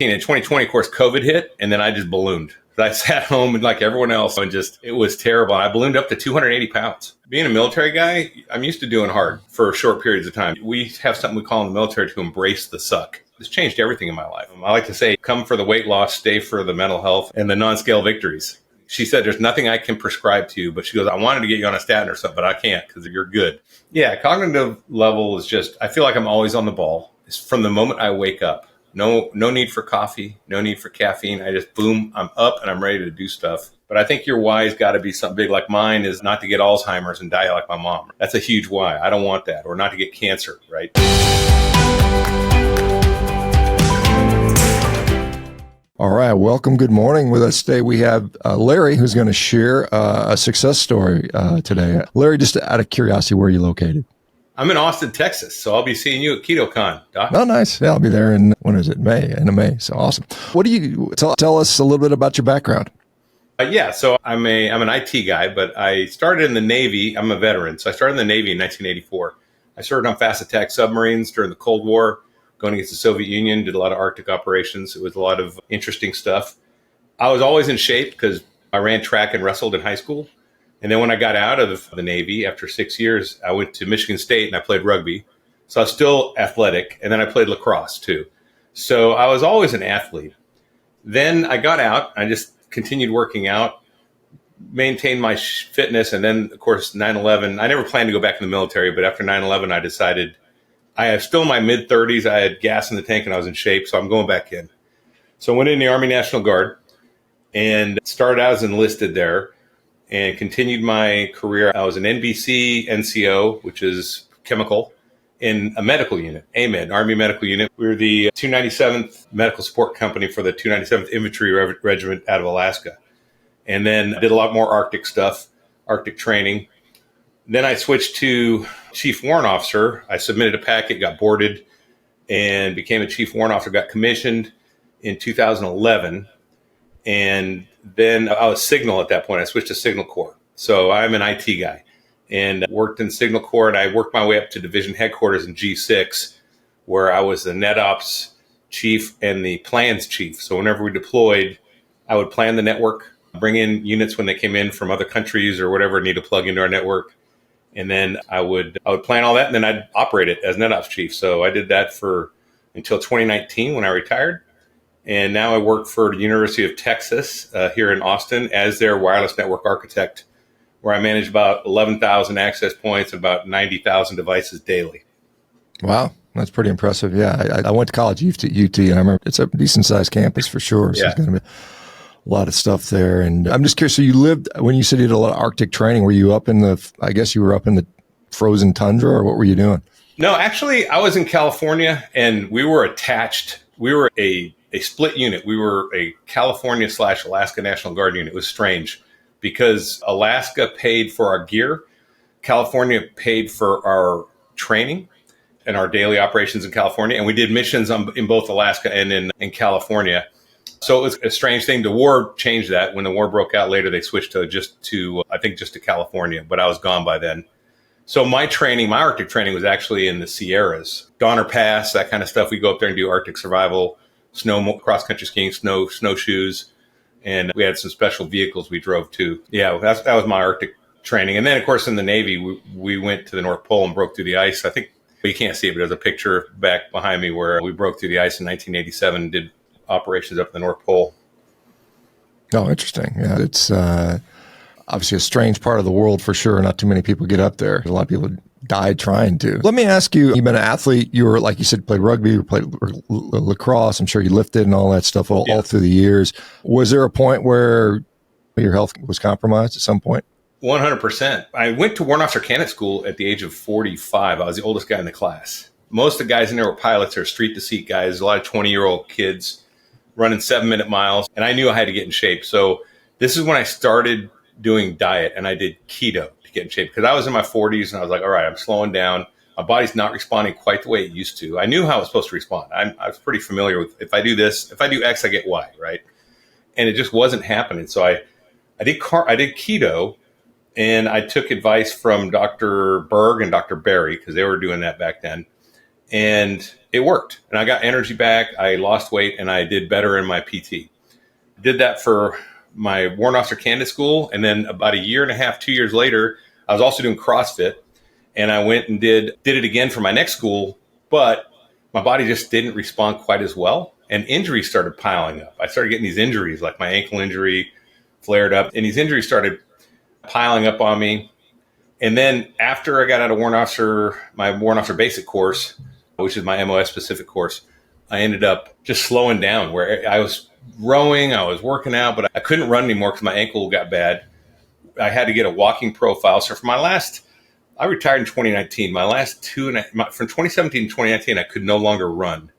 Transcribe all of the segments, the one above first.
In 2020, of course, COVID hit, and then I just ballooned. I sat home and like everyone else, and it was terrible. I ballooned up to 280 pounds. Being a military guy, I'm used to doing hard for short periods of time. We have something we call in the military to embrace the suck. It's changed everything in my life. I like to say, come for the weight loss, stay for the mental health and the non-scale victories. She said, there's nothing I can prescribe to you, but she goes, I wanted to get you on a statin or something, but I can't because you're good. Yeah, cognitive level is just, I feel like I'm always on the ball. It's from the moment I wake up. No need for coffee, no need for caffeine. I just, boom, I'm up and I'm ready to do stuff. But I think your why's got to be something big. Like mine is not to get Alzheimer's and die like my mom. That's a huge why. I don't want that. Or not to get cancer, right? All right. Welcome. Good morning. With us today, we have Larry, who's going to share a success story today. Larry, just out of curiosity, where are you located? I'm in Austin, Texas, so I'll be seeing you at KetoCon, Doc. Oh, nice. Yeah, I'll be there in, when is it? End of May. So awesome. What do you, tell us a little bit about your background. So I'm an IT guy, but I started in the Navy. I'm a veteran. So I started in the Navy in 1984. I served on fast attack submarines during the Cold War, going against the Soviet Union, did a lot of Arctic operations. It was a lot of interesting stuff. I was always in shape because I ran track and wrestled in high school. And then when I got out of the Navy after 6 years, I went to Michigan State and I played rugby. So I was still athletic. And then I played lacrosse too. So I was always an athlete. Then I got out. I just continued working out, maintained my fitness. And then, of course, 9/11, I never planned to go back in the military. But after 9/11, I decided I have still in my mid-30s. I had gas in the tank and I was in shape. So I'm going back in. So I went in the Army National Guard and started out as enlisted there. And continued my career. I was an NBC NCO, which is chemical, in a medical unit, AMED, Army Medical Unit. We were the 297th Medical Support Company for the 297th Infantry Regiment out of Alaska. And then I did a lot more Arctic stuff, Arctic training. Then I switched to Chief Warrant Officer. I submitted a packet, got boarded, and became a Chief Warrant Officer, got commissioned in 2011. And then I was Signal at that point. I switched to Signal Corps. So I'm an IT guy and worked in Signal Corps. And I worked my way up to division headquarters in G6, where I was the NetOps chief and the plans chief. So whenever we deployed, I would plan the network, bring in units when they came in from other countries or whatever need to plug into our network. And then I would plan all that, and then I'd operate it as NetOps chief. So I did that until 2019 when I retired. And now I work for the University of Texas here in Austin as their wireless network architect, where I manage about 11,000 access points and about 90,000 devices daily. Wow. That's pretty impressive. Yeah. I went to college at UT, and I remember it's a decent sized campus for sure. So yeah. It's going to be a lot of stuff there. And I'm just curious. So you lived, when you said you did a lot of Arctic training, were you I guess you were up in the frozen tundra, or what were you doing? No, actually I was in California and we were attached. We were a split unit. We were a California/Alaska National Guard unit. It was strange because Alaska paid for our gear. California paid for our training and our daily operations in California. And we did missions in both Alaska and in California. So it was a strange thing. The war changed that. When the war broke out later, they switched to just to California, but I was gone by then. So my Arctic training was actually in the Sierras, Donner Pass, that kind of stuff. We go up there and do Arctic survival, cross-country skiing, snowshoes, and we had some special vehicles we drove too. Yeah, that was my Arctic training. And then, of course, in the Navy, we went to the North Pole and broke through the ice. I think you can't see it, but there's a picture back behind me where we broke through the ice in 1987 and did operations up in the North Pole. Oh, interesting. Yeah, it's obviously a strange part of the world for sure. Not too many people get up there. A lot of people died trying to. Let me ask you, you've been an athlete. You were, like you said, played rugby, you played lacrosse. I'm sure you lifted and all that stuff all through the years. Was there a point where your health was compromised at some point? 100%. I went to Warrant Officer Candidate School at the age of 45. I was the oldest guy in the class. Most of the guys in there were pilots or street to seat guys, a lot of 20-year-old kids running 7-minute miles. And I knew I had to get in shape. So this is when I started doing diet, and I did keto to get in shape because I was in my 40s and I was like, all right, I'm slowing down. My body's not responding quite the way it used to. I knew how I was supposed to respond. I was pretty familiar with, if I do this, if I do X, I get Y, right? And it just wasn't happening. So I did keto, and I took advice from Dr. Berg and Dr. Berry because they were doing that back then. And it worked. And I got energy back. I lost weight and I did better in my PT. Did that for my warrant officer candidate school. And then about a year and a half, 2 years later, I was also doing CrossFit. And I went and did it again for my next school. But my body just didn't respond quite as well. And injuries started piling up. I started getting these injuries, like my ankle injury flared up. And these injuries started piling up on me. And then after I got out of my warrant officer basic course, which is my MOS specific course, I ended up just slowing down, where I was rowing, I was working out, but I couldn't run anymore because my ankle got bad. I had to get a walking profile. So I retired in 2019. From 2017 to 2019, I could no longer run.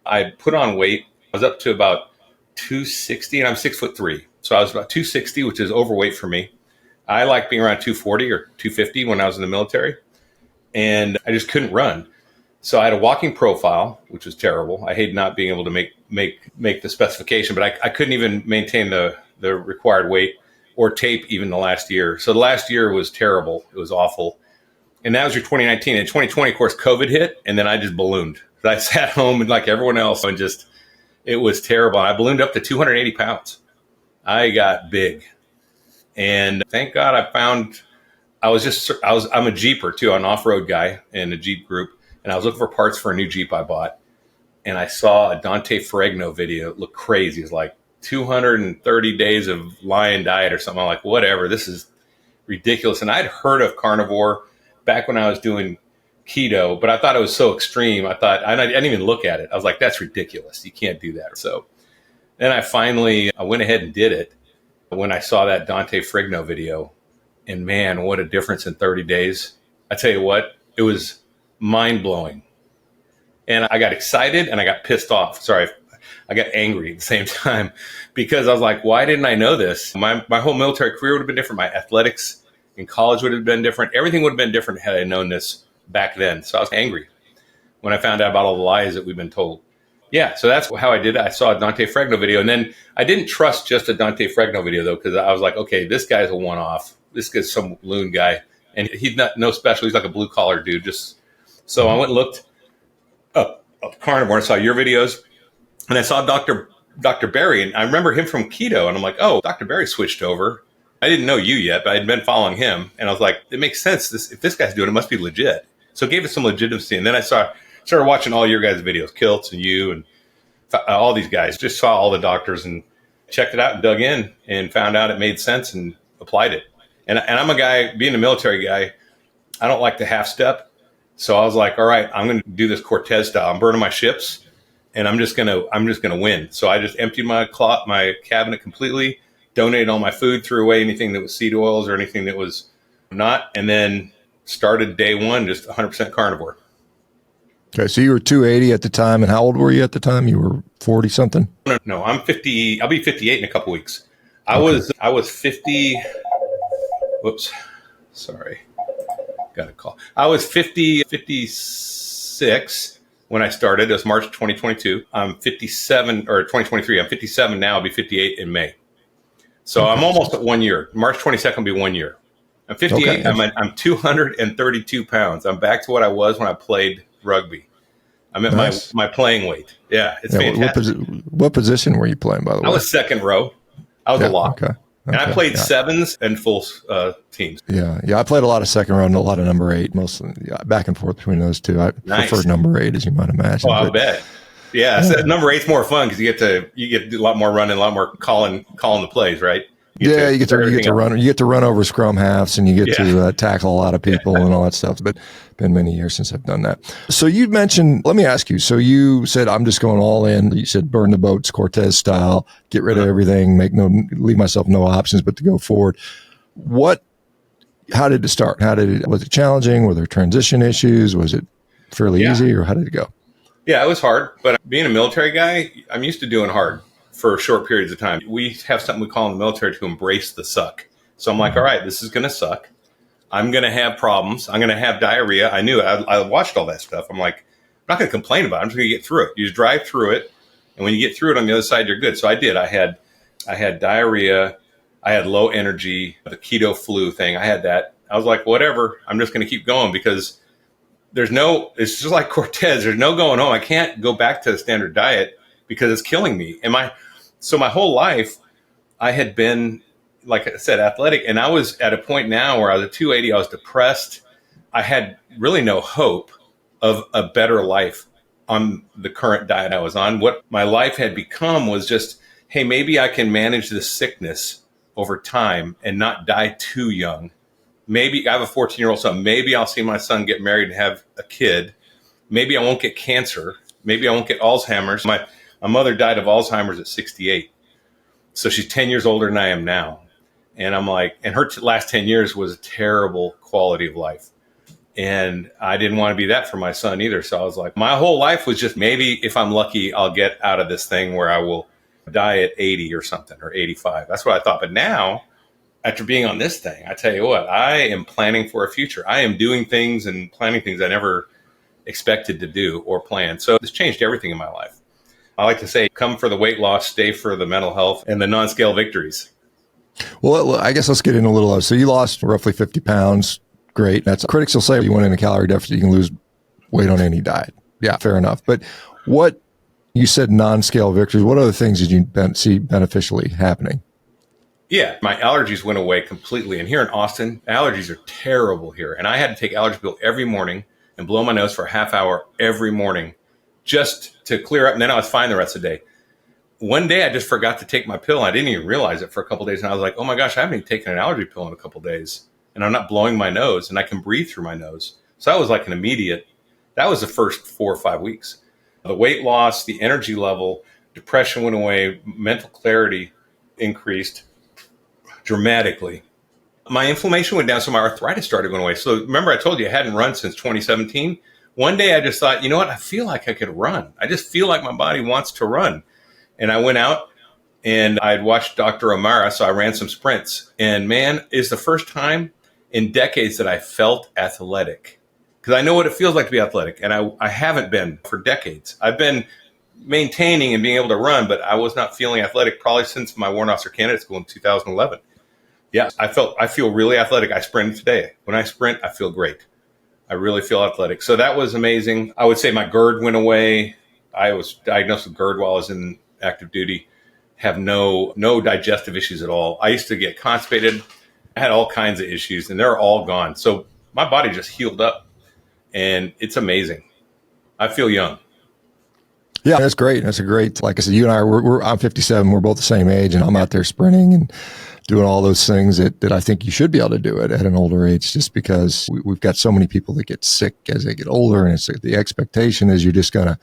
I put on weight. I was up to about 260, and I'm 6'3". So I was about 260, which is overweight for me. I like being around 240 or 250 when I was in the military, and I just couldn't run. So I had a walking profile, which was terrible. I hate not being able to make the specification, but I couldn't even maintain the required weight or tape even the last year. So the last year was terrible. It was awful. And that was your 2019. In 2020, of course, COVID hit, and then I just ballooned. I sat home and like everyone else, and it was terrible. I ballooned up to 280 pounds. I got big. And thank God I'm a Jeeper too, an off-road guy in a Jeep group. And I was looking for parts for a new Jeep I bought. And I saw a Dante Ferrigno video. It looked crazy. It's like 230 days of lion diet or something. I'm like, whatever, this is ridiculous. And I'd heard of carnivore back when I was doing keto, but I thought it was so extreme. I didn't even look at it. I was like, that's ridiculous. You can't do that. So then I went ahead and did it when I saw that Dante Ferrigno video. And man, what a difference in 30 days. I tell you what, it was mind blowing. And I got excited and I got pissed off. Sorry, I got angry at the same time because I was like, why didn't I know this? My whole military career would have been different. My athletics in college would have been different. Everything would have been different had I known this back then. So I was angry when I found out about all the lies that we've been told. Yeah, so that's how I did it. I saw a Dante Ferrigno video. And then I didn't trust just a Dante Ferrigno video, though, because I was like, okay, this guy's a one-off. This guy's some loon guy. And he's no special. He's like a blue-collar dude. So I went and looked up Carnivore and saw your videos. And I saw Dr. Barry. And I remember him from Keto. And I'm like, oh, Dr. Barry switched over. I didn't know you yet, but I'd been following him. And I was like, it makes sense. If this guy's doing it, it must be legit. So it gave it some legitimacy. And then I started watching all your guys' videos, Kilts and you and all these guys. Just saw all the doctors and checked it out and dug in and found out it made sense and applied it. And I'm a guy, being a military guy, I don't like the half step. So I was like, all right, I'm going to do this Cortez style. I'm burning my ships and I'm just going to win. So I just emptied my cabinet completely, donated all my food, threw away anything that was seed oils or anything that was not, and then started day one, just 100% carnivore. Okay, so you were 280 at the time, and how old were you at the time? You were 40 something? No, I'm 50. I'll be 58 in a couple weeks. I was 50. Whoops, sorry, got a call. I was 56 when I started. It was March 2022. I'm 57 or 2023. I'm 57 now. I'll be 58 in May. So I'm almost at 1 year. March 22nd will be 1 year. I'm 58. Okay. I'm 232 pounds. I'm back to what I was when I played rugby. I'm at my playing weight. Yeah, it's fantastic. What position were you playing, by the way? I was second row. I was a lock. Okay. And I played sevens and full teams. Yeah. I played a lot of second row and a lot of number 8, mostly back and forth between those two. I prefer number 8, as you might imagine. Oh, I bet. Yeah, so number 8's more fun because you get a lot more running, a lot more calling the plays, right? You get to run. You get to run over scrum halves, and you get to tackle a lot of people and all that stuff. But been many years since I've done that. So you mentioned. Let me ask you. So you said I'm just going all in. You said burn the boats, Cortez style. Get rid of everything. Leave myself no options but to go forward. How did it start? Was it challenging? Were there transition issues? Was it fairly easy, or how did it go? Yeah, it was hard. But being a military guy, I'm used to doing hard for short periods of time. We have something we call in the military to embrace the suck. So I'm like, all right, this is going to suck. I'm going to have problems. I'm going to have diarrhea. I knew it. I watched all that stuff. I'm like, I'm not going to complain about it. I'm just going to get through it. You just drive through it. And when you get through it on the other side, you're good. So I did. I had diarrhea. I had low energy, the keto flu thing. I had that. I was like, whatever. I'm just going to keep going because it's just like Cortez. There's no going home. I can't go back to the standard diet because it's killing me. So my whole life I had been, like I said, athletic. And I was at a point now where I was at 280. I was depressed. I had really no hope of a better life on the current diet I was on. What my life had become was just, hey, maybe I can manage this sickness over time and not die too young. Maybe I have a 14-year-old son. Maybe I'll see my son get married and have a kid. Maybe I won't get cancer. Maybe I won't get Alzheimer's. My mother died of Alzheimer's at 68. So she's 10 years older than I am now. And I'm like, and her last 10 years was a terrible quality of life. And I didn't want to be that for my son either. So I was like, my whole life was just, maybe if I'm lucky, I'll get out of this thing where I will die at 80 or something, or 85. That's what I thought. But now, after being on this thing, I tell you what, I am planning for a future. I am doing things and planning things I never expected to do or plan. So it's changed everything in my life. I like to say, come for the weight loss, stay for the mental health and the non-scale victories. Well, I guess let's get in a little. So you lost roughly 50 pounds. Great. That's critics will say you went in a calorie deficit, you can lose weight on any diet. Yeah, fair enough. But what you said, non-scale victories, what other things did you see beneficially happening? Yeah, my allergies went away completely. And here in Austin, allergies are terrible here. And I had to take allergy pill every morning and blow my nose for a half hour every morning just to clear up. And then I was fine the rest of the day. One day I just forgot to take my pill. I didn't even realize it for a couple of days. And I was like, oh my gosh, I haven't even taken an allergy pill in a couple of days. And I'm not blowing my nose and I can breathe through my nose. So that was like that was the first 4 or 5 weeks. The weight loss, the energy level, depression went away, mental clarity increased dramatically. My inflammation went down, so my arthritis started going away. So remember I told you I hadn't run since 2017? One day I just thought, you know what? I feel like I could run. I just feel like my body wants to run. And I went out and I'd watched Dr. O'Mara, so I ran some sprints. And man, it's the first time in decades that I felt athletic. Because I know what it feels like to be athletic. And I haven't been for decades. I've been maintaining and being able to run, but I was not feeling athletic probably since my Warrant Officer Candidate School in 2011. Yeah, I feel really athletic. I sprinted today. When I sprint, I feel great. I really feel athletic. So that was amazing. I would say my GERD went away. I was diagnosed with GERD while I was in active duty. Have no digestive issues at all. I used to get constipated. I had all kinds of issues, and they're all gone. So my body just healed up, and it's amazing. I feel young. Yeah, that's great. That's a great, like I said, you and I, I'm 57. We're both the same age, and I'm out there sprinting and doing all those things that I think you should be able to do it at an older age, just because we've got so many people that get sick as they get older. And it's the expectation is you're just going to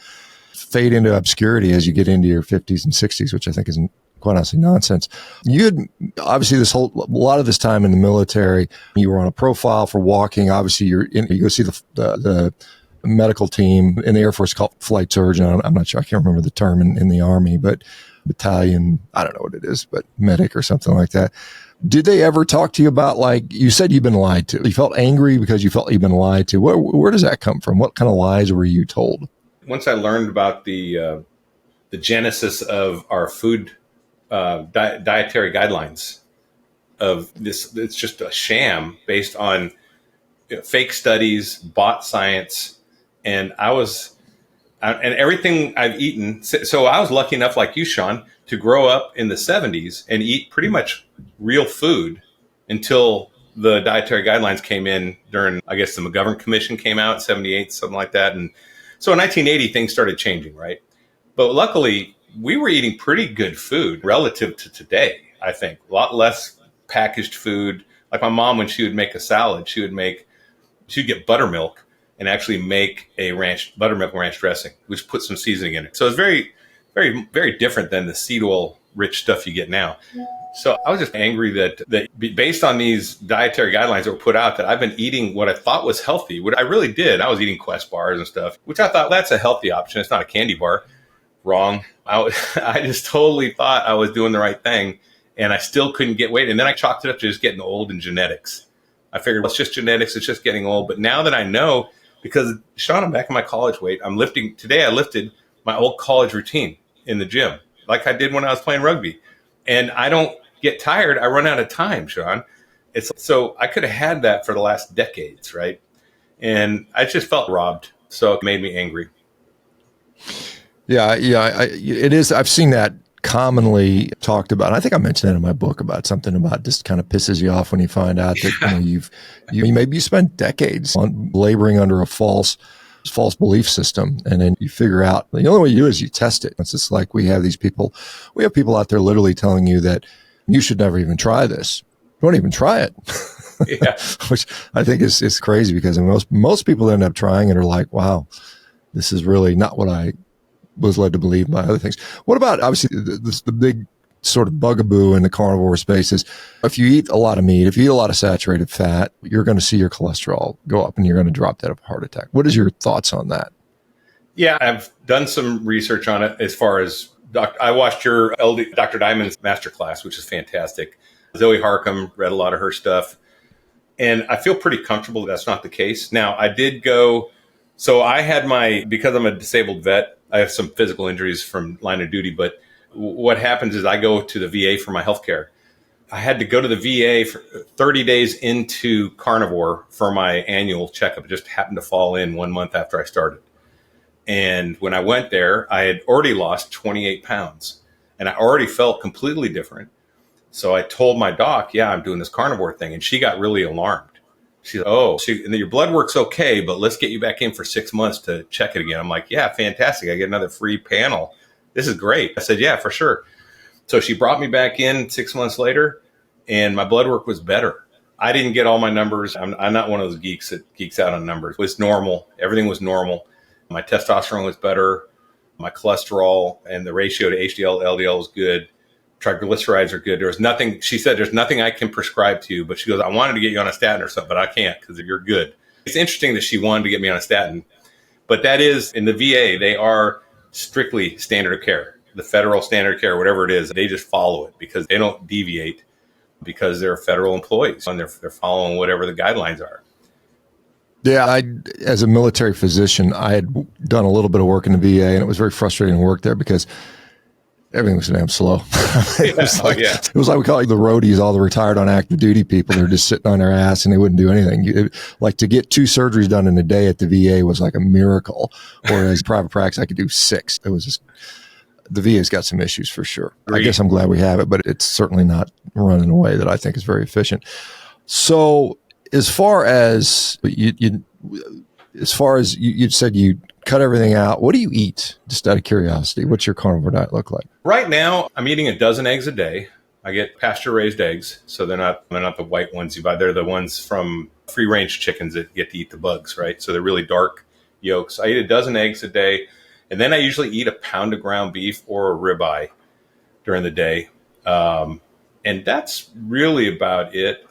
fade into obscurity as you get into your 50s and 60s, which I think is quite honestly nonsense. You had obviously a lot of this time in the military, you were on a profile for walking. Obviously you go see the medical team in the Air Force called flight surgeon. I'm not sure. I can't remember the term in the Army, but battalion, I don't know what it is, but medic or something like that. Did they ever talk to you about, like, you said you've been lied to? You felt angry because you felt you've been lied to. Where does that come from? What kind of lies were you told? Once I learned about the genesis of our food dietary guidelines of this, it's just a sham based on fake studies, bought science, and and everything I've eaten. So I was lucky enough, like you, Shawn, to grow up in the 70s and eat pretty much real food until the dietary guidelines came in during, I guess, the McGovern Commission came out in 78, something like that. And so in 1980, things started changing, right? But luckily, we were eating pretty good food relative to today, I think. A lot less packaged food. Like my mom, when she would make a salad, she'd get buttermilk and actually make a buttermilk ranch dressing, which put some seasoning in it. So it's very, very, very different than the seed oil rich stuff you get now. So I was just angry that based on these dietary guidelines that were put out, that I've been eating what I thought was healthy. What I really did, I was eating Quest bars and stuff, which I thought that's a healthy option. It's not a candy bar. Wrong. I just totally thought I was doing the right thing, and I still couldn't get weight. And then I chalked it up to just getting old and genetics. I figured, well, it's just genetics. It's just getting old. But now that I know, because Shawn, I'm back in my college weight. I'm lifting. Today I lifted my old college routine in the gym, like I did when I was playing rugby. And I don't get tired. I run out of time, Shawn. So I could have had that for the last decades, right? And I just felt robbed. So it made me angry. Yeah, it is. I've seen that commonly talked about. I think I mentioned that in my book about something about just kind of pisses you off when you find out that maybe you spent decades on laboring under a false belief system, and then you figure out the only way you do is you test it. It's just like we have people out there literally telling you that you should never even try this. Don't even try it. Yeah. Which I think is crazy, because most people end up trying and are like, wow, this is really not what I was led to believe by other things. What about, obviously, the big sort of bugaboo in the carnivore space is if you eat a lot of meat, if you eat a lot of saturated fat, you're going to see your cholesterol go up and you're going to drop dead of a heart attack. What is your thoughts on that? Yeah, I've done some research on it as far as I watched your Dr. Diamond's masterclass, which is fantastic. Zoe Harcum, read a lot of her stuff. And I feel pretty comfortable that's not the case. Now, I did go, so I had because I'm a disabled vet, I have some physical injuries from line of duty, but what happens is I go to the VA for my healthcare. I had to go to the VA for 30 days into Carnivore for my annual checkup. It just happened to fall in 1 month after I started. And when I went there, I had already lost 28 pounds and I already felt completely different. So I told my doc, yeah, I'm doing this carnivore thing. And she got really alarmed. She said, and your blood work's okay, but let's get you back in for 6 months to check it again. I'm like, yeah, fantastic. I get another free panel. This is great. I said, yeah, for sure. So she brought me back in 6 months later and my blood work was better. I didn't get all my numbers. I'm not one of those geeks that geeks out on numbers. It was normal. Everything was normal. My testosterone was better. My cholesterol and the ratio to HDL, LDL was good. Triglycerides are good. There was nothing, she said, there's nothing I can prescribe to you, but she goes, I wanted to get you on a statin or something, but I can't because you're good. It's interesting that she wanted to get me on a statin, but that is in the VA, they are strictly standard of care, the federal standard of care, whatever it is, they just follow it because they don't deviate because they're federal employees and they're following whatever the guidelines are. Yeah, as a military physician, I had done a little bit of work in the VA, and it was very frustrating to work there because everything was damn slow. It was like we call it the roadies, all the retired on active duty people. They're just sitting on their ass and they wouldn't do anything. Like to get 2 surgeries done in a day at the VA was like a miracle. Whereas private practice, I could do 6. It was just, the VA's got some issues for sure. I guess I'm glad we have it, but it's certainly not run in a way that I think is very efficient. So as far as you said you cut everything out, what do you eat? Just out of curiosity, what's your carnivore diet look like? Right now, I'm eating 12 eggs a day. I get pasture-raised eggs, so they're not the white ones you buy. They're the ones from free-range chickens that get to eat the bugs, right? So they're really dark yolks. I eat 12 eggs a day, and then I usually eat a pound of ground beef or a ribeye during the day, and that's really about it.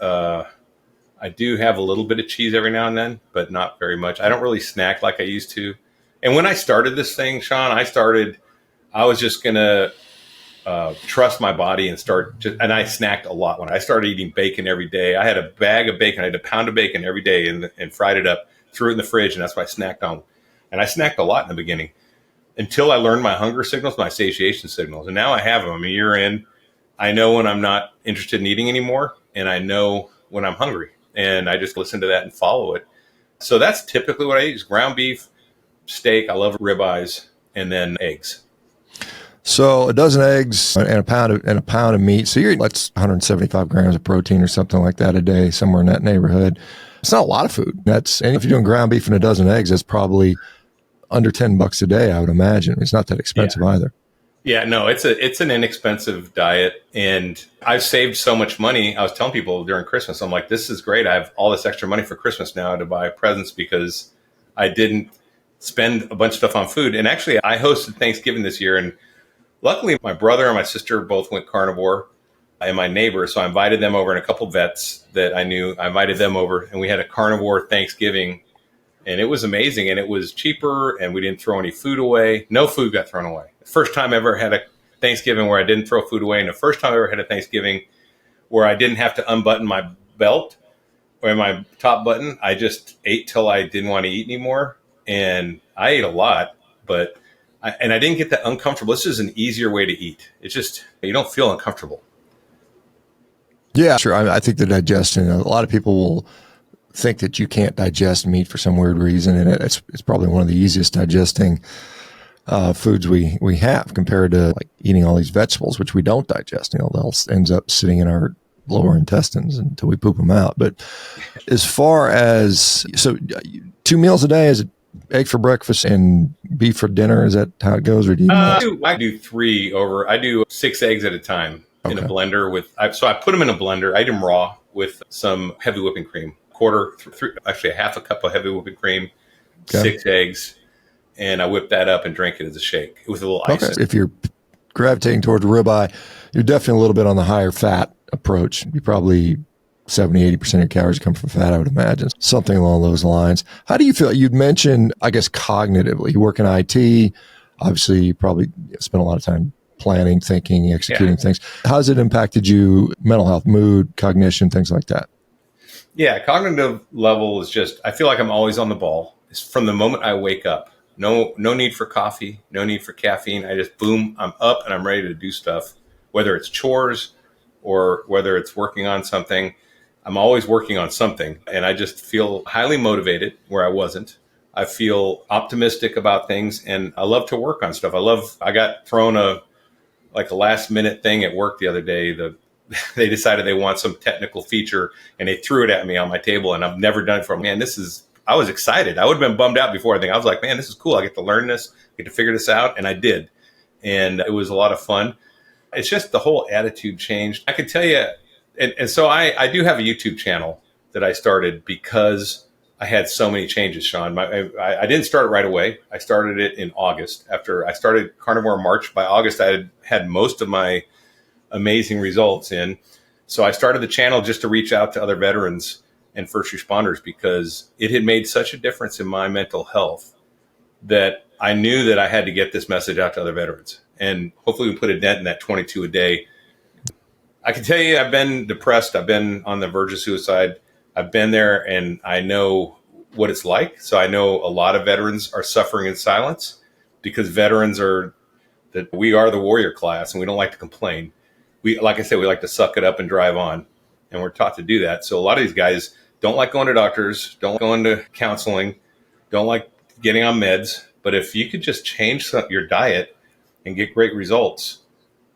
I do have a little bit of cheese every now and then, but not very much. I don't really snack like I used to. And when I started this thing, Shawn, I was just going to trust my body and and I snacked a lot. When I started eating bacon every day, I had a bag of bacon. I had a pound of bacon every day and fried it up, threw it in the fridge, and that's what I snacked on. And I snacked a lot in the beginning until I learned my hunger signals, my satiation signals. And now I have them. I'm a year in. I know when I'm not interested in eating anymore, and I know when I'm hungry. And I just listen to that and follow it. So that's typically what I eat is ground beef, steak. I love ribeyes, and then eggs. So 12 eggs and a pound of meat. So that's 175 grams of protein or something like that a day, somewhere in that neighborhood. It's not a lot of food. And if you're doing ground beef and 12 eggs, that's probably under $10 a day, I would imagine. It's not that expensive either. Yeah, no, it's an inexpensive diet, and I've saved so much money. I was telling people during Christmas, I'm like, this is great. I have all this extra money for Christmas now to buy presents because I didn't spend a bunch of stuff on food. And actually, I hosted Thanksgiving this year, and luckily my brother and my sister both went carnivore, and my neighbor. So I invited them over, and a couple vets that I knew, I invited them over, and we had a carnivore Thanksgiving, and it was amazing, and it was cheaper, and we didn't throw any food away. No food got thrown away. First time I ever had a Thanksgiving where I didn't throw food away, and the first time I ever had a Thanksgiving where I didn't have to unbutton my belt or my top button. I just ate till I didn't want to eat anymore, and I ate a lot, but I didn't get that uncomfortable. This is an easier way to eat. It's just, you don't feel uncomfortable. Yeah, sure. I think the digestion, a lot of people will think that you can't digest meat for some weird reason, and it's probably one of the easiest digesting foods we have compared to like eating all these vegetables, which we don't digest. You know, they'll ends up sitting in our lower intestines until we poop them out. But as far as, so 2 meals a day, is it egg for breakfast and beef for dinner? Is that how it goes? Or do you I do 3 over. I do 6 eggs at a time in a blender so I put them in a blender. I eat them raw with some heavy whipping cream, actually a half a cup of heavy whipping cream, 6 eggs, and I whip that up and drink it as a shake with a little ice. Okay. If you're gravitating towards ribeye, you're definitely a little bit on the higher fat approach. You probably 70-80% of your calories come from fat, I would imagine. Something along those lines. How do you feel? You'd mentioned, I guess, cognitively. You work in IT. Obviously, you probably spend a lot of time planning, thinking, executing things. How's it impacted you? Mental health, mood, cognition, things like that? Yeah, cognitive level is just, I feel like I'm always on the ball. It's from the moment I wake up. No need for coffee, no need for caffeine. I just, boom, I'm up and I'm ready to do stuff, whether it's chores or whether it's working on something. I'm always working on something, and I just feel highly motivated where I wasn't. I feel optimistic about things, and I love to work on stuff. I got thrown a last minute thing at work the other day. They decided they want some technical feature, and they threw it at me on my table, and I've never done it before. Man, I was excited. I would have been bummed out before. I was like, man, this is cool. I get to learn this, get to figure this out. And I did. And it was a lot of fun. It's just the whole attitude changed. I could tell you. And so I do have a YouTube channel that I started because I had so many changes, Shawn. I didn't start it right away. I started it in August. After I started Carnivore in March, by August, I had most of my amazing results in. So I started the channel just to reach out to other veterans and first responders because it had made such a difference in my mental health that I knew that I had to get this message out to other veterans. And hopefully we put a dent in that 22 a day. I can tell you I've been depressed. I've been on the verge of suicide. I've been there and I know what it's like. So I know a lot of veterans are suffering in silence because veterans we are the warrior class and we don't like to complain. Like I said, we like to suck it up and drive on, and we're taught to do that. So a lot of these guys don't like going to doctors, don't like going to counseling, don't like getting on meds. But if you could just change your diet and get great results,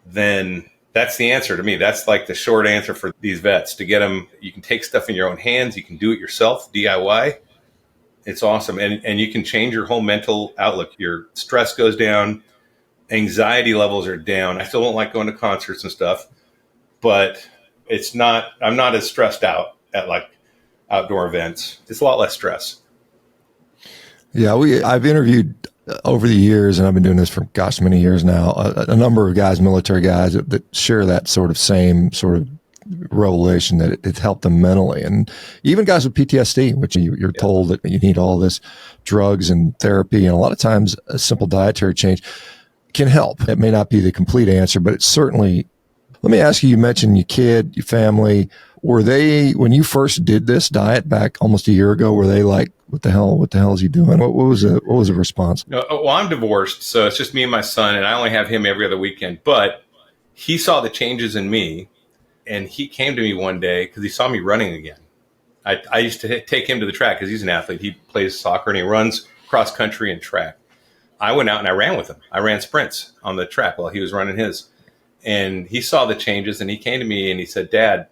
then that's the answer to me. That's like the short answer for these vets to get them. You can take stuff in your own hands. You can do it yourself, DIY. It's awesome. And you can change your whole mental outlook. Your stress goes down. Anxiety levels are down. I still don't like going to concerts and stuff, but I'm not as stressed out at like outdoor events. It's a lot less stress. Yeah, I've interviewed over the years, and I've been doing this for many years now, a number of guys, military guys that share that same sort of revelation that it helped them mentally. And even guys with PTSD, which you're told that you need all this drugs and therapy. And a lot of times a simple dietary change can help. It may not be the complete answer, but it's certainly. Let me ask you, you mentioned your kid, your family. Were they, when you first did this diet back almost a year ago, were they like, what the hell is he doing? What was the response? Well, I'm divorced, so it's just me and my son, and I only have him every other weekend. But he saw the changes in me, and he came to me one day because he saw me running again. I used to take him to the track because he's an athlete. He plays soccer, and he runs cross country and track. I went out and I ran with him. I ran sprints on the track while he was running his. And he saw the changes, and he came to me and he said, Dad,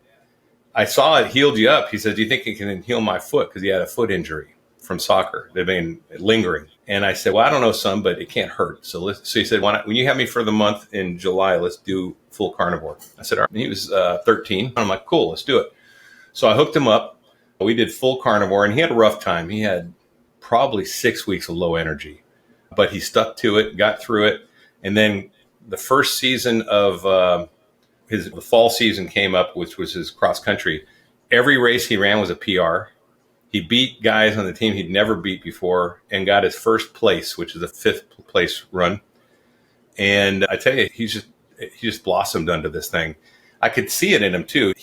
I saw it healed you up. He said, do you think it can heal my foot? Because he had a foot injury from soccer that had been lingering. And I said, well, I don't know, son, but it can't hurt. So he said, when you have me for the month in July, let's do full carnivore. I said, all right. And he was 13. I'm like, cool, let's do it. So I hooked him up. We did full carnivore, and he had a rough time. He had probably 6 weeks of low energy, but he stuck to it, got through it. And then the first season of the fall season came up, which was his cross country. Every race he ran was a PR. He beat guys on the team he'd never beat before and got his first place, which is a 5th place run. And I tell you, he just blossomed under this thing. I could see it in him too.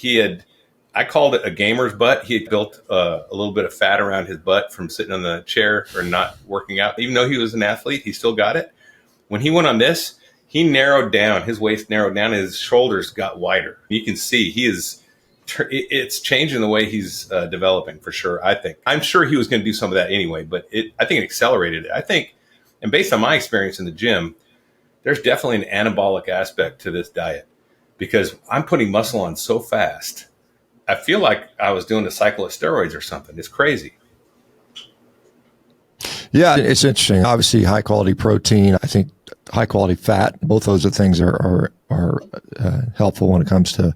I called it a gamer's butt. He had built a little bit of fat around his butt from sitting on the chair or not working out. Even though he was an athlete, he still got it. When he went on this, he narrowed down, his waist narrowed down, his shoulders got wider. You can see he is it's changing the way he's developing for sure. I'm sure he was going to do some of that anyway, but I think it accelerated it. I think, and based on my experience in the gym, there's definitely an anabolic aspect to this diet because I'm putting muscle on so fast. I feel like I was doing a cycle of steroids or something. It's crazy. Yeah, it's interesting. Obviously, high quality protein. I think high quality fat. Both those are things are helpful when it comes to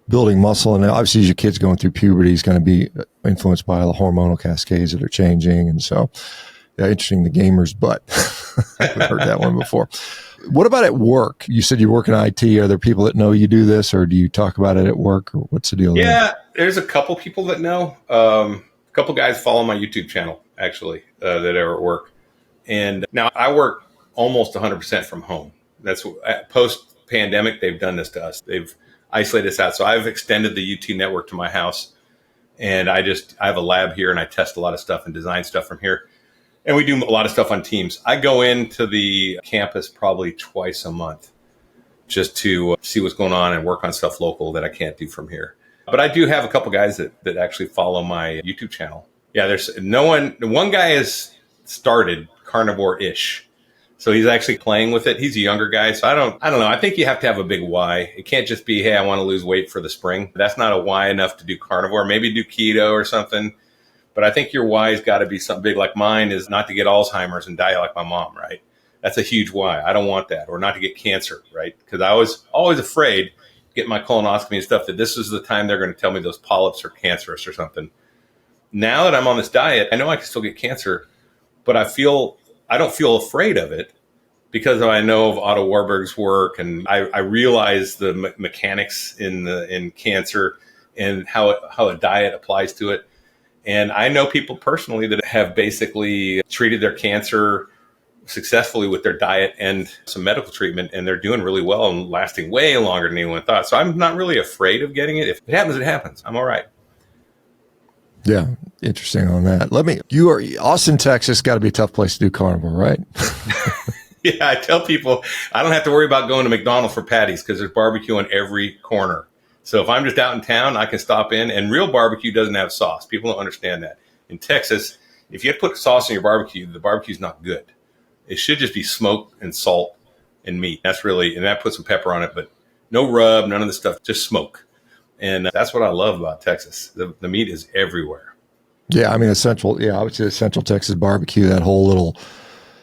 building muscle. And obviously, as your kid's going through puberty, he's going to be influenced by the hormonal cascades that are changing. And so, yeah, interesting. The gamer's butt. I've heard that one before. What about at work? You said you work in IT. Are there people that know you do this, or do you talk about it at work, or what's the deal there? Yeah, there's a couple people that know. A couple guys follow my YouTube channel, actually, that are at work. And now I work almost 100% from home. That's post-pandemic, they've done this to us. They've isolated us out. So I've extended the UT network to my house. And I have a lab here, and I test a lot of stuff and design stuff from here. And we do a lot of stuff on Teams. I go into the campus probably twice a month just to see what's going on and work on stuff local that I can't do from here. But I do have a couple guys that actually follow my YouTube channel. Yeah, there's one guy has started Carnivore-ish. So he's actually playing with it. He's a younger guy. So I don't know. I think you have to have a big why. It can't just be, hey, I want to lose weight for the spring. That's not a why enough to do carnivore. Maybe do keto or something. But I think your why's got to be something big. Like mine is not to get Alzheimer's and die like my mom, right? That's a huge why. I don't want that. Or not to get cancer, right? Because I was always afraid, get my colonoscopy and stuff, that this is the time they're going to tell me those polyps are cancerous or something. Now that I'm on this diet, I know I can still get cancer, but I don't feel afraid of it because I know of Otto Warburg's work, and I realize the mechanics in cancer and how a diet applies to it. And I know people personally that have basically treated their cancer successfully with their diet and some medical treatment, and they're doing really well and lasting way longer than anyone thought. So I'm not really afraid of getting it. If it happens, it happens. I'm all right. Yeah, interesting on that. Austin, Texas, got to be a tough place to do carnivore, right? Yeah, I tell people I don't have to worry about going to McDonald's for patties because there's barbecue on every corner. So if I'm just out in town, I can stop in, and real barbecue doesn't have sauce. People don't understand that. In Texas, if you put sauce in your barbecue, the barbecue's not good. It should just be smoke and salt and meat. And that puts some pepper on it, but no rub, none of the stuff, just smoke. And that's what I love about Texas. The meat is everywhere. Yeah, I mean, obviously the Central Texas barbecue, that whole little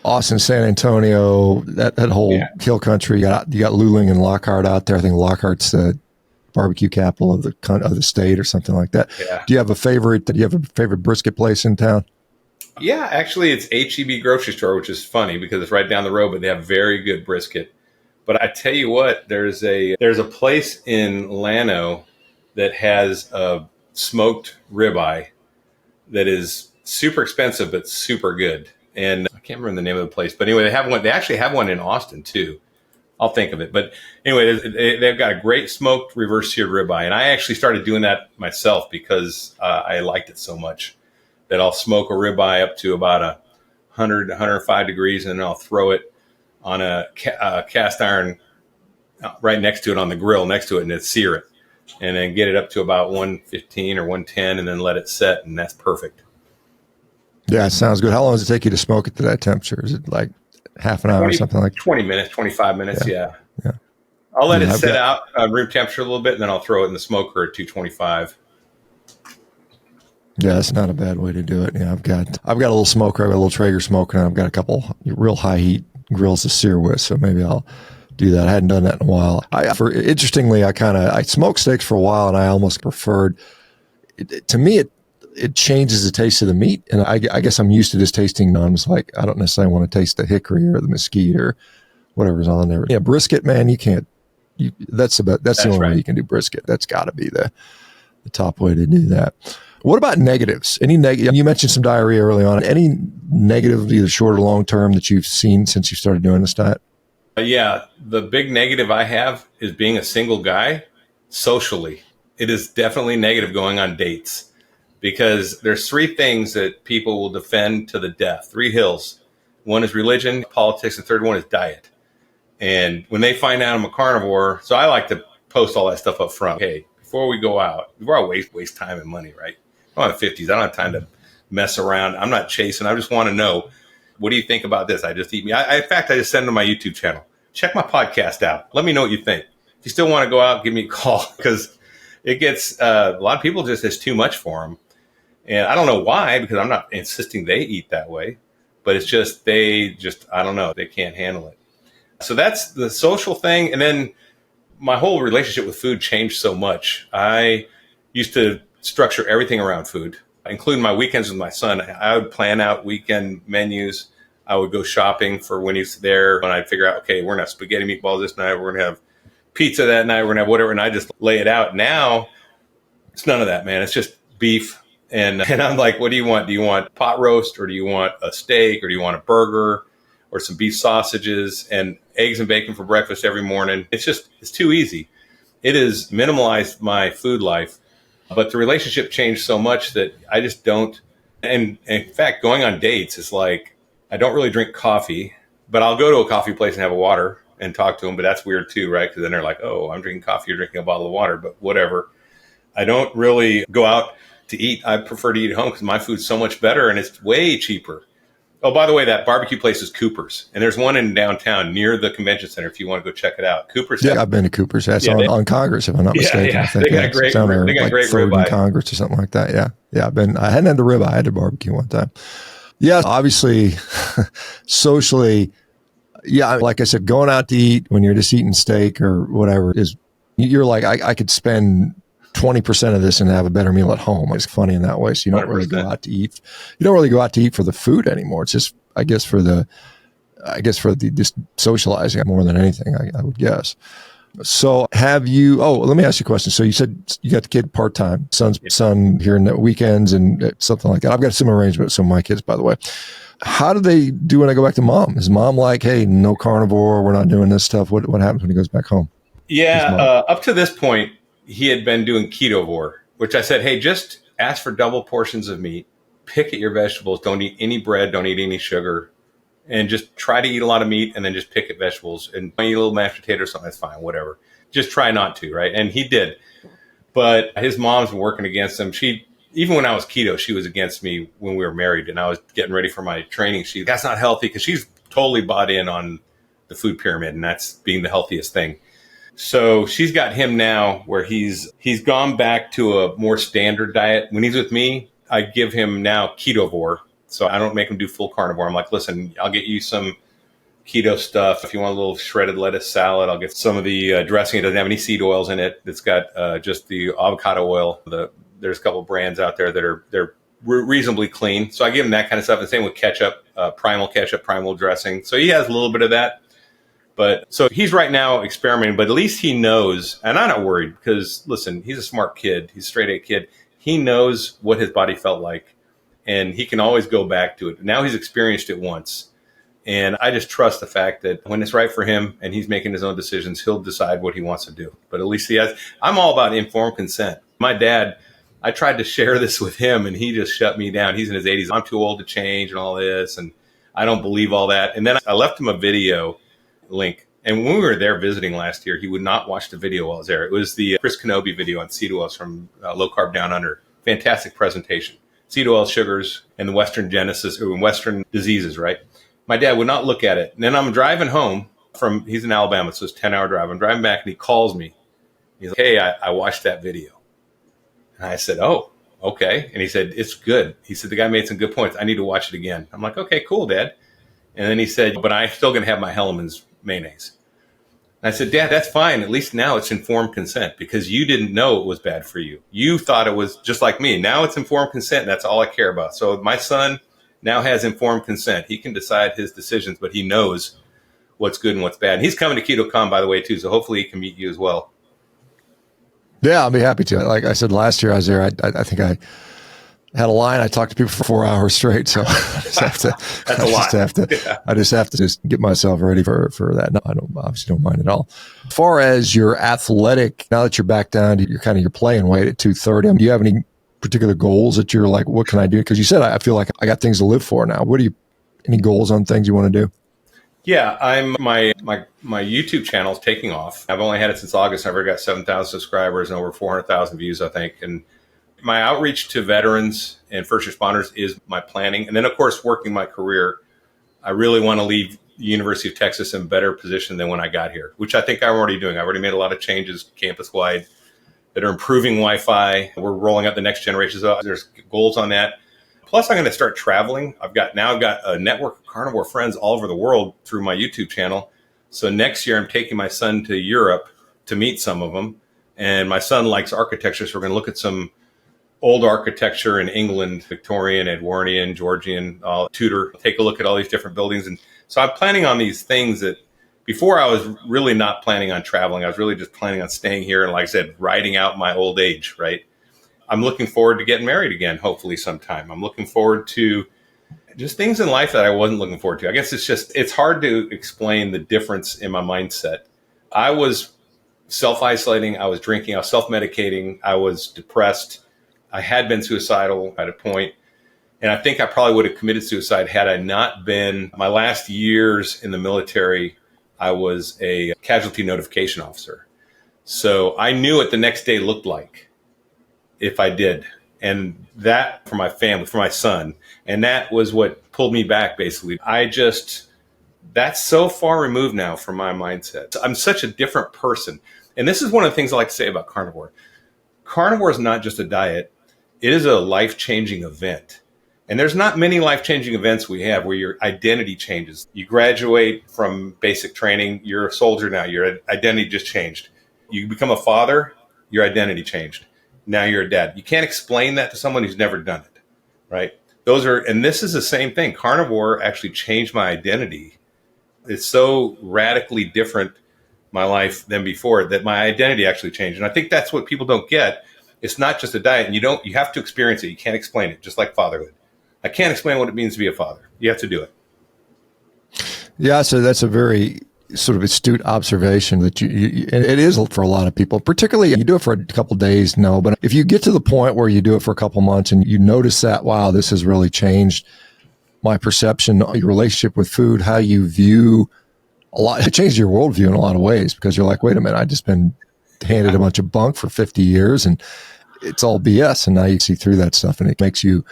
Austin, San Antonio, that whole hill country. You got Luling and Lockhart out there. I think Lockhart's the barbecue capital of the state or something like that. Yeah. Do you have a favorite brisket place in town? Yeah, actually it's H-E-B grocery store, which is funny because it's right down the road, but they have very good brisket. But I tell you what, there's a place in Llano that has a smoked ribeye that is super expensive but super good. And I can't remember the name of the place, but anyway, they actually have one in Austin too. I'll think of it. But anyway, they've got a great smoked reverse seared ribeye. And I actually started doing that myself because I liked it so much that I'll smoke a ribeye up to about 100, 105 degrees, and then I'll throw it on a cast iron right next to it on the grill next to it, and then sear it. And then get it up to about 115 or 110 and then let it set, and that's perfect. Yeah, it sounds good. How long does it take you to smoke it to that temperature? Is it like half an hour or something like that? 20 minutes, 25 minutes, yeah. I'll let it set out room temperature a little bit, and then I'll throw it in the smoker at 225. Yeah, that's not a bad way to do it. Yeah, I've got a little smoker, I've got a little Traeger smoker, and I've got a couple real high heat grills to sear with, so maybe I'll do that. I hadn't done that in a while. Interestingly, I smoked steaks for a while, and I almost preferred to me it changes the taste of the meat, and I guess I'm used to just tasting nuns. Like I don't necessarily want to taste the hickory or the mesquite or whatever's on there. Yeah, brisket, man, you can't. That's the only way you can do brisket. That's got to be the top way to do that. What about negatives? Any negative? You mentioned some diarrhea early on. Any negative, either short or long term, that you've seen since you started doing this diet? Yeah, the big negative I have is being a single guy socially. It is definitely negative going on dates because there's three things that people will defend to the death. Three hills. One is religion, politics, and the third one is diet. And when they find out I'm a carnivore, so I like to post all that stuff up front. Hey, before we go out, before I waste time and money, right? I'm in the 50s. I don't have time to mess around. I'm not chasing. I just want to know, what do you think about this? I just eat me. In fact, I just send them to my YouTube channel. Check my podcast out. Let me know what you think. If you still want to go out, give me a call, because it gets a lot of people just, it's too much for them. And I don't know why, because I'm not insisting they eat that way, but it's just, I don't know, they can't handle it. So that's the social thing. And then my whole relationship with food changed so much. I used to structure everything around food, including my weekends with my son. I would plan out weekend menus. I would go shopping for when he's there, and I'd figure out, okay, we're going to have spaghetti meatballs this night. We're going to have pizza that night. We're going to have whatever. And I just lay it out. Now it's none of that, man. It's just beef. And I'm like, what do you want? Do you want pot roast, or do you want a steak, or do you want a burger, or some beef sausages and eggs and bacon for breakfast every morning? It's too easy. It has minimalized my food life, but the relationship changed so much that I just don't. And in fact, going on dates is like, I don't really drink coffee, but I'll go to a coffee place and have a water and talk to them. But that's weird too, right? Because then they're like, oh, I'm drinking coffee, you're drinking a bottle of water, but whatever. I don't really go out to eat. I prefer to eat at home because my food's so much better and it's way cheaper. Oh, by the way, that barbecue place is Cooper's, and there's one in downtown near the convention center if you want to go check it out. Cooper's. Yeah, I've been to Cooper's. That's on Congress, if I'm not mistaken. Yeah, I think, they got great ribeye. Congress or something like that. Yeah. I hadn't had the ribeye. I had the barbecue one time. Yeah, obviously, socially, yeah, like I said, going out to eat when you're just eating steak or whatever you're like, I could spend 20% of this and have a better meal at home. It's funny in that way. So you don't 100%. Really go out to eat. You don't really go out to eat for the food anymore. It's just, I guess for the just socializing more than anything, I would guess. So have you, let me ask you a question. So you said you got the kid part-time, son here in the weekends and something like that. I've got a similar arrangement with some of my kids, by the way. How do they do when I go back to mom? Is mom like, hey, no carnivore, we're not doing this stuff? What happens when he goes back home? Yeah, up to this point, he had been doing Ketovore, which I said, hey, just ask for double portions of meat, pick at your vegetables, don't eat any bread, don't eat any sugar, and just try to eat a lot of meat and then just pick at vegetables and eat a little mashed potato or something, that's fine, whatever. Just try not to, right? And he did. But his mom's been working against him. Even when I was keto, she was against me when we were married and I was getting ready for my training. That's not healthy, because she's totally bought in on the food pyramid and that's being the healthiest thing. So she's got him now where he's gone back to a more standard diet. When he's with me, I give him now Ketovore. So I don't make him do full carnivore. I'm like, listen, I'll get you some keto stuff. If you want a little shredded lettuce salad, I'll get some of the dressing. It doesn't have any seed oils in it. It's got just the avocado oil. There's a couple of brands out there that they're reasonably clean. So I give him that kind of stuff. And same with ketchup, primal dressing. So he has a little bit of that. But so he's right now experimenting, but at least he knows, and I'm not worried because, listen, he's a smart kid. He's a straight A kid. He knows what his body felt like, and he can always go back to it. Now he's experienced it once, and I just trust the fact that when it's right for him and he's making his own decisions, he'll decide what he wants to do. But at least he has. I'm all about informed consent. My dad, I tried to share this with him, and he just shut me down. He's in his 80s. I'm too old to change and all this, and I don't believe all that. And then I left him a video link. And when we were there visiting last year, he would not watch the video while I was there. It was the Chris Kenobi video on seed oils from Low Carb Down Under. Fantastic presentation. Seed oil, sugars, and the Western genesis or Western diseases, right? My dad would not look at it. And then I'm driving home he's in Alabama, so it's a 10-hour drive. I'm driving back and he calls me. He's like, hey, I watched that video. And I said, oh, okay. And he said, it's good. He said, the guy made some good points. I need to watch it again. I'm like, okay, cool, Dad. And then he said, but I'm still going to have my Hellman's mayonnaise. And I said, Dad, that's fine. At least now it's informed consent because you didn't know it was bad for you. You thought it was just like me. Now it's informed consent. And that's all I care about. So my son now has informed consent. He can decide his decisions, but he knows what's good and what's bad. And he's coming to KetoCon, by the way, too. So hopefully he can meet you as well. Yeah, I'll be happy to. Like I said, last year I was there. I think I had a line. I talked to people for 4 hours straight. So I just have to, That's a lot. I just have to just get myself ready for that. No, I obviously don't mind at all. As far as your athletic, now that you're back down to your playing weight at 230, do you have any particular goals that you're like, what can I do? Because you said, I feel like I got things to live for now. Any goals on things you want to do? Yeah, I'm my YouTube channel is taking off. I've only had it since August. I've already got 7,000 subscribers and over 400,000 views, I think. And my outreach to veterans and first responders is my planning. And then, of course, working my career, I really want to leave the University of Texas in a better position than when I got here, which I think I'm already doing. I've already made a lot of changes campus-wide that are improving Wi-Fi. We're rolling out the next generation. So there's goals on that. Plus, I'm going to start traveling. I've got a network of carnivore friends all over the world through my YouTube channel. So next year, I'm taking my son to Europe to meet some of them. And my son likes architecture, so we're going to look at some old architecture in England, Victorian, Edwardian, Georgian, Tudor, take a look at all these different buildings. And so I'm planning on these things that before I was really not planning on traveling. I was really just planning on staying here and, like I said, riding out my old age, right? I'm looking forward to getting married again, hopefully sometime. I'm looking forward to just things in life that I wasn't looking forward to. I guess it's hard to explain the difference in my mindset. I was self-isolating. I was drinking. I was self-medicating. I was depressed. I had been suicidal at a point. And I think I probably would have committed suicide had I not been. My last years in the military, I was a casualty notification officer. So I knew what the next day looked like if I did. And that for my family, for my son. And that was what pulled me back, basically. That's so far removed now from my mindset. I'm such a different person. And this is one of the things I like to say about carnivore. Carnivore is not just a diet. It is a life-changing event. And there's not many life-changing events we have where your identity changes. You graduate from basic training. You're a soldier now. Your identity just changed. You become a father. Your identity changed. Now you're a dad. You can't explain that to someone who's never done it, right? And this is the same thing. Carnivore actually changed my identity. It's so radically different, my life, than before, that my identity actually changed. And I think that's what people don't get. It's not just a diet, and you have to experience it. You can't explain it, just like fatherhood. I can't explain what it means to be a father. You have to do it. Yeah, so that's a very sort of astute observation that it is for a lot of people, particularly you do it for a couple of days, no, but if you get to the point where you do it for a couple of months and you notice that, wow, this has really changed my perception, your relationship with food, how you view a lot, it changes your worldview in a lot of ways because you're like, wait a minute, I just been handed a bunch of bunk for 50 years and it's all BS. And now you see through that stuff and it makes you,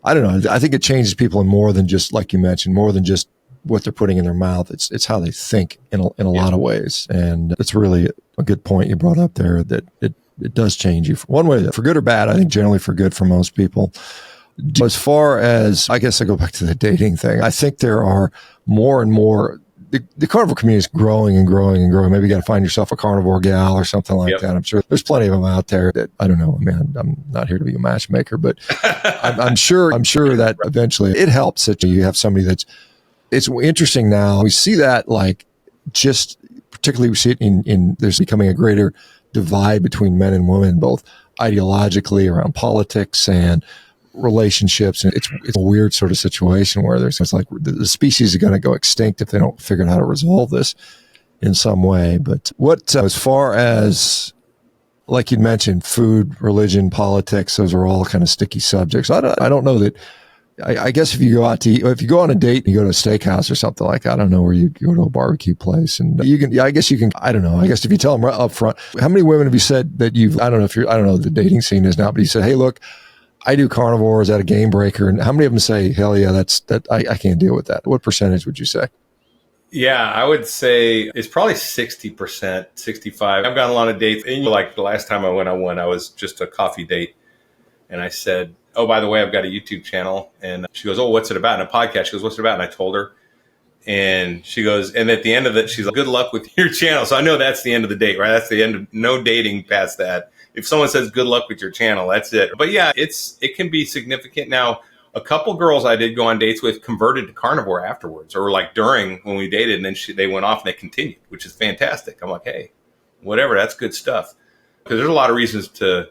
I don't know, I think it changes people in more than just, like you mentioned, more than just what they're putting in their mouth. It's how they think in a lot of ways. And it's really a good point you brought up there that it does change you one way, for good or bad. I think generally for good for most people. As far as, I guess I go back to the dating thing, I think there are more and more, the carnivore community is growing and growing and growing. Maybe you got to find yourself a carnivore gal or something like that. I'm sure there's plenty of them out there that, I don't know, man, I'm not here to be a matchmaker, but I'm sure that eventually it helps that you have somebody it's interesting now. We see that particularly we see it there's becoming a greater divide between men and women, both ideologically around politics and relationships. And it's a weird sort of situation where it's like the species are going to go extinct if they don't figure out how to resolve this in some way. But as far as, like you mentioned, food, religion, politics, those are all kind of sticky subjects. I don't know that, I guess if you go out to eat, if you go on a date and you go to a steakhouse or something like that, I don't know, where you go to a barbecue place and I guess if you tell them right up front, how many women have you said that I don't know what the dating scene is now, but you said, hey, look, I do carnivore. Is that a game breaker? And how many of them say, hell yeah, I can't deal with that? What percentage would you say? Yeah, I would say it's probably 60%, 65%. I've gotten a lot of dates. And like the last time I was just a coffee date. And I said, oh, by the way, I've got a YouTube channel. And she goes, oh, what's it about? And a podcast. She goes, what's it about? And I told her. And she goes, and at the end of it, she's like, good luck with your channel. So I know that's the end of the date, right? That's the end of no dating past that. If someone says good luck with your channel, that's it. But yeah, it can be significant. Now, a couple girls I did go on dates with converted to carnivore afterwards, or like during when we dated, and then they went off and they continued, which is fantastic. I'm like, hey, whatever, that's good stuff. Because there's a lot of reasons that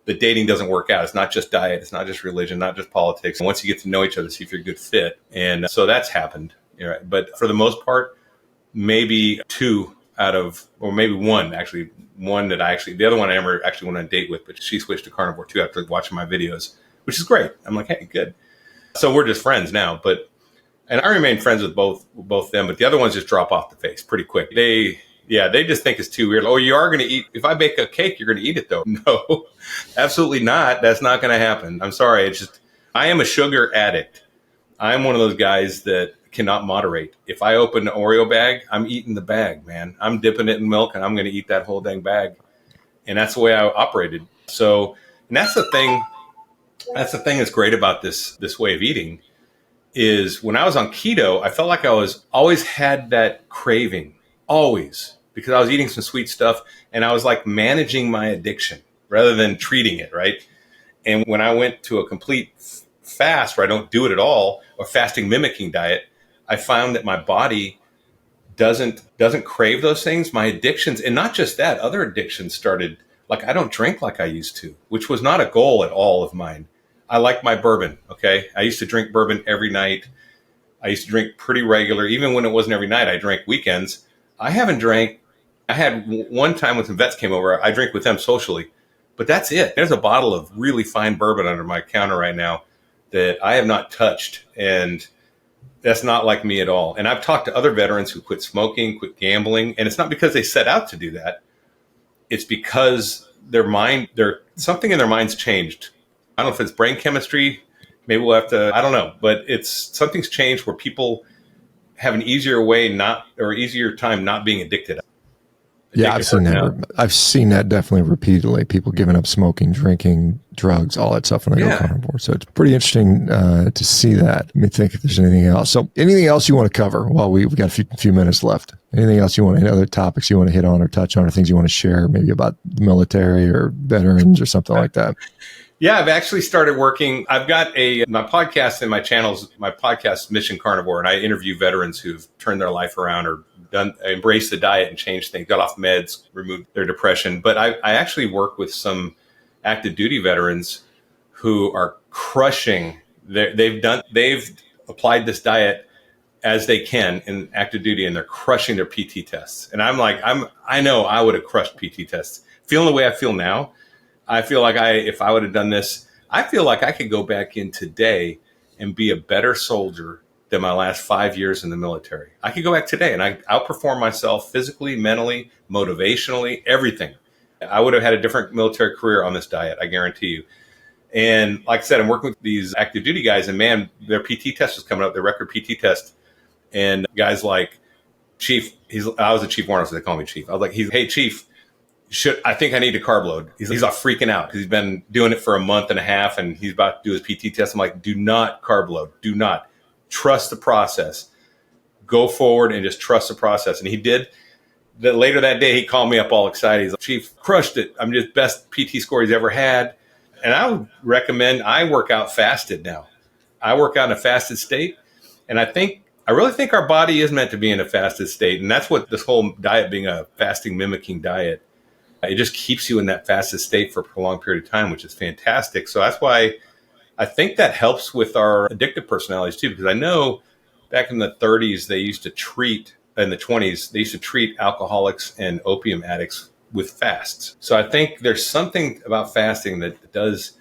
dating doesn't work out. It's not just diet. It's not just religion, not just politics. And once you get to know each other, see if you're a good fit. And so that's happened. Right? But for the most part, maybe two out of, or maybe one, actually, the other one I never actually went on a date with, but she switched to carnivore too after watching my videos, which is great. I'm like, hey, good. So we're just friends now. But And I remain friends with both them, but the other ones just drop off the face pretty quick. They just think it's too weird. Oh, you are going to eat. If I bake a cake, you're going to eat it though. No, absolutely not. That's not going to happen. I'm sorry. It's just, I am a sugar addict. I'm one of those guys that cannot moderate. If I open an Oreo bag, I'm eating the bag, man. I'm dipping it in milk and I'm going to eat that whole dang bag. And that's the way I operated. So, and that's the thing. That's the thing that's great about this way of eating is when I was on keto, I felt like I was always had that craving, always, because I was eating some sweet stuff and I was like managing my addiction rather than treating it, right? And when I went to a complete fast where I don't do it at all, or fasting mimicking diet, I found that my body doesn't crave those things. My addictions, and not just that, other addictions started. Like I don't drink like I used to, which was not a goal at all of mine. I like my bourbon. Okay. I used to drink bourbon every night. I used to drink pretty regular. Even when it wasn't every night, I drank weekends. I haven't drank. I had one time when some vets came over, I drink with them socially, but that's it. There's a bottle of really fine bourbon under my counter right now that I have not touched. And that's not like me at all. And I've talked to other veterans who quit smoking, quit gambling. And it's not because they set out to do that. It's because something in their minds changed. I don't know if it's brain chemistry. Maybe we'll have to, I don't know, but something's changed where people have an easier time not being addicted. Yeah, I've seen that. I've seen that definitely repeatedly. People giving up smoking, drinking, drugs, all that stuff when they go carnivore. So it's pretty interesting to see that. Let me think if there's anything else. So anything else you want to cover while we've got a few minutes left? Anything else any other topics you want to hit on or touch on or things you want to share maybe about the military or veterans or something like that? Yeah, I've actually started working. I've got my podcast and my channels, my podcast Mission Carnivore, and I interview veterans who've turned their life around or embraced the diet and changed things, got off meds, removed their depression. But I actually work with some active duty veterans who are crushing. They've applied this diet as they can in active duty, and they're crushing their PT tests. And I'm like, I know I would have crushed PT tests. Feeling the way I feel now, I feel like if I would have done this, I feel like I could go back in today and be a better soldier than my last 5 years in the military. I could go back today and I outperform myself physically, mentally, motivationally, everything. I would have had a different military career on this diet, I guarantee you. And like I said, I'm working with these active duty guys, and man, their PT test was coming up, their record PT test. And guys like Chief, I was a Chief Warrant, so they call me Chief. I was like, hey Chief, I think I need to carb load. He's all freaking out because he's been doing it for a month and a half and he's about to do his PT test. I'm like, do not carb load. Do not. Trust the process. Go forward and just trust the process. And he did. Later that day, he called me up all excited. He's like, Chief, crushed it. I'm just best PT score he's ever had. And I would recommend, I work out fasted now. I work out in a fasted state. And I really think our body is meant to be in a fasted state. And that's what this whole diet being a fasting mimicking diet, it just keeps you in that fasted state for a prolonged period of time, which is fantastic. So that's why I think that helps with our addictive personalities too, because I know back in the 30s, in the 20s, they used to treat alcoholics and opium addicts with fasts. So I think there's something about fasting that does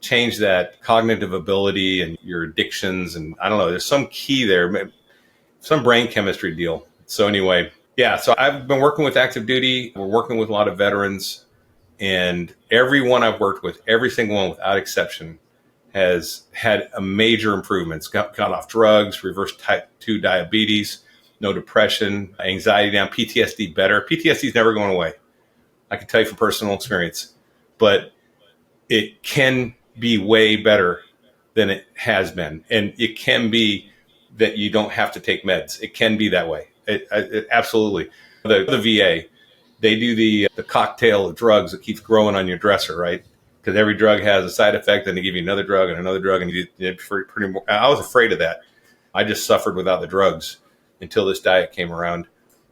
change that cognitive ability and your addictions. And I don't know, there's some key there, some brain chemistry deal. So anyway, yeah, so I've been working with active duty. We're working with a lot of veterans, and everyone I've worked with, every single one without exception, has had a major improvements, got off drugs, reversed type 2 diabetes, no depression, anxiety down, PTSD better. PTSD is never going away. I can tell you from personal experience, but it can be way better than it has been. And it can be that you don't have to take meds. It can be that way. It absolutely. The VA, they do the cocktail of drugs that keeps growing on your dresser, right? Because every drug has a side effect, and they give you another drug and another drug, and I was afraid of that. I just suffered without the drugs until this diet came around.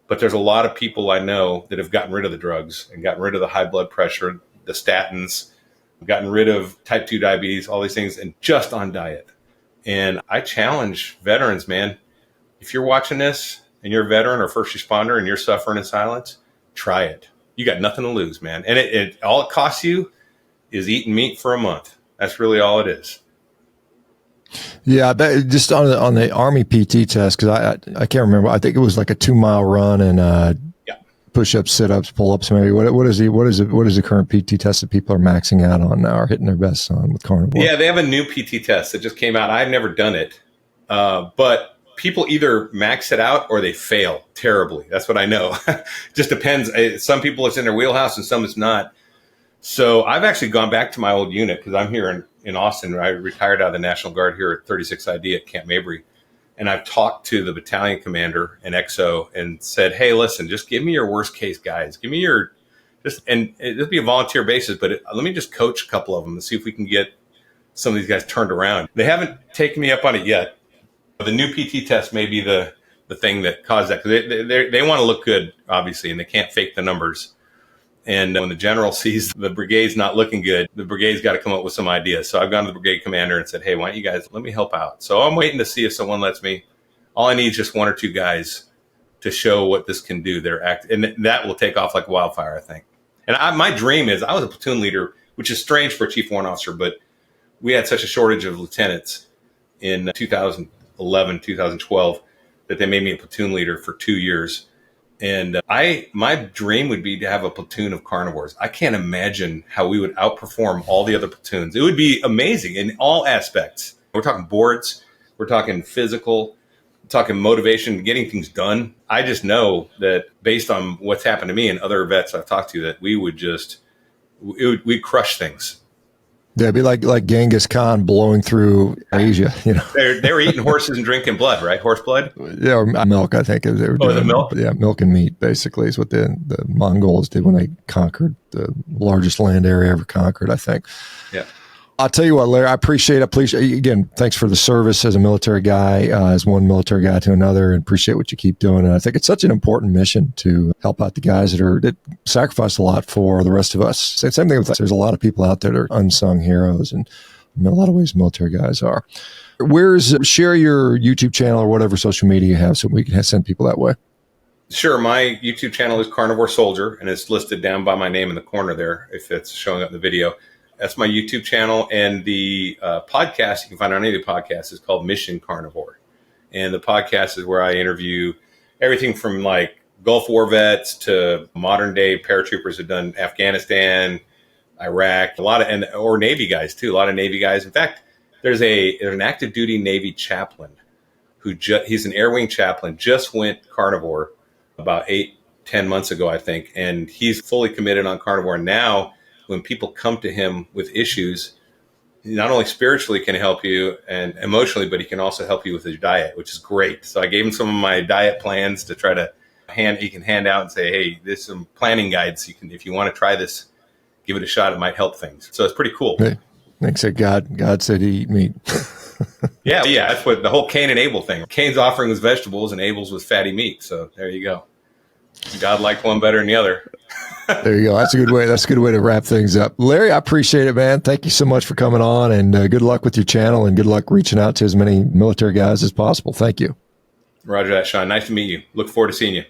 But there's a lot of people I know that have gotten rid of the drugs and gotten rid of the high blood pressure, the statins, gotten rid of type 2 diabetes, all these things, and just on diet. And I challenge veterans, man, if you're watching this and you're a veteran or first responder and you're suffering in silence, try it. You got nothing to lose, man. And all it costs you is eating meat for a month. That's really all it is. Yeah, just on the Army PT test, because I can't remember. I think it was like a 2 mile run and Yeah. push-ups, sit-ups, pull-ups. Maybe what is the current PT test that people are maxing out on now or hitting their bests on with Carnivore? Yeah, they have a new PT test that just came out. I've never done it, but people either max it out or they fail terribly. That's what I know. Just depends. Some people it's in their wheelhouse and some it's not. So I've actually gone back to my old unit because I'm here in Austin. I retired out of the National Guard here at 36 ID at Camp Mabry. And I've talked to the battalion commander and XO and said, hey, listen, just give me your worst case guys. Give me your and it'll be a volunteer basis, but let me just coach a couple of them and see if we can get some of these guys turned around. They haven't taken me up on it yet. The new PT test may be the thing that caused that because they want to look good, obviously, and they can't fake the numbers. And when the general sees the brigade's not looking good, the brigade's got to come up with some ideas. So I've gone to the brigade commander and said, hey, why don't you guys let me help out? So I'm waiting to see if someone lets me. All I need is just one or two guys to show what this can do. And that will take off like wildfire, I think. And my dream is I was a platoon leader, which is strange for a chief warrant officer, but we had such a shortage of lieutenants in 2011, 2012 that they made me a platoon leader for 2 years. And my dream would be to have a platoon of carnivores. I can't imagine how we would outperform all the other platoons. It would be amazing in all aspects. We're talking boards, we're talking physical, we're talking motivation, getting things done. I just know that based on what's happened to me and other vets I've talked to, that we'd crush things. Yeah, it'd be like Genghis Khan blowing through Asia. They were eating horses and drinking blood, right? Horse blood. Yeah, or milk. I think they were doing. The milk. Yeah, milk and meat basically is what the Mongols did when they conquered the largest land area ever conquered. I think. Yeah. I'll tell you what, Larry. I appreciate again. Thanks for the service as a military guy, as one military guy to another, and appreciate what you keep doing. And I think it's such an important mission to help out the guys that sacrifice a lot for the rest of us. Same thing with there's a lot of people out there that are unsung heroes, and in a lot of ways, military guys are. Share your YouTube channel or whatever social media you have, so we can send people that way. Sure. My YouTube channel is Carnivore Soldier, and it's listed down by my name in the corner there if it's showing up in the video. That's my YouTube channel. And the podcast you can find on any of the podcasts is called Mission Carnivore. And the podcast is where I interview everything from like Gulf War vets to modern day paratroopers who've done Afghanistan, Iraq, or Navy guys too. A lot of Navy guys. In fact, there's an active duty Navy chaplain he's an air wing chaplain, just went carnivore about 8-10 months ago, I think. And he's fully committed on carnivore. Now, when people come to him with issues, not only spiritually can he help you and emotionally, but he can also help you with his diet, which is great. So I gave him some of my diet plans to try to he can hand out and say, hey, there's some planning guides. If you want to try this, give it a shot. It might help things. So it's pretty cool. Hey, like I said, God said to eat meat. Yeah. That's what the whole Cain and Abel thing. Cain's offering was vegetables and Abel's was fatty meat. So there you go. God liked one better than the other. There you go. That's a good way. That's a good way to wrap things up. Larry, I appreciate it, man. Thank you so much for coming on, and good luck with your channel, and good luck reaching out to as many military guys as possible. Thank you. Roger that, Shawn. Nice to meet you. Look forward to seeing you.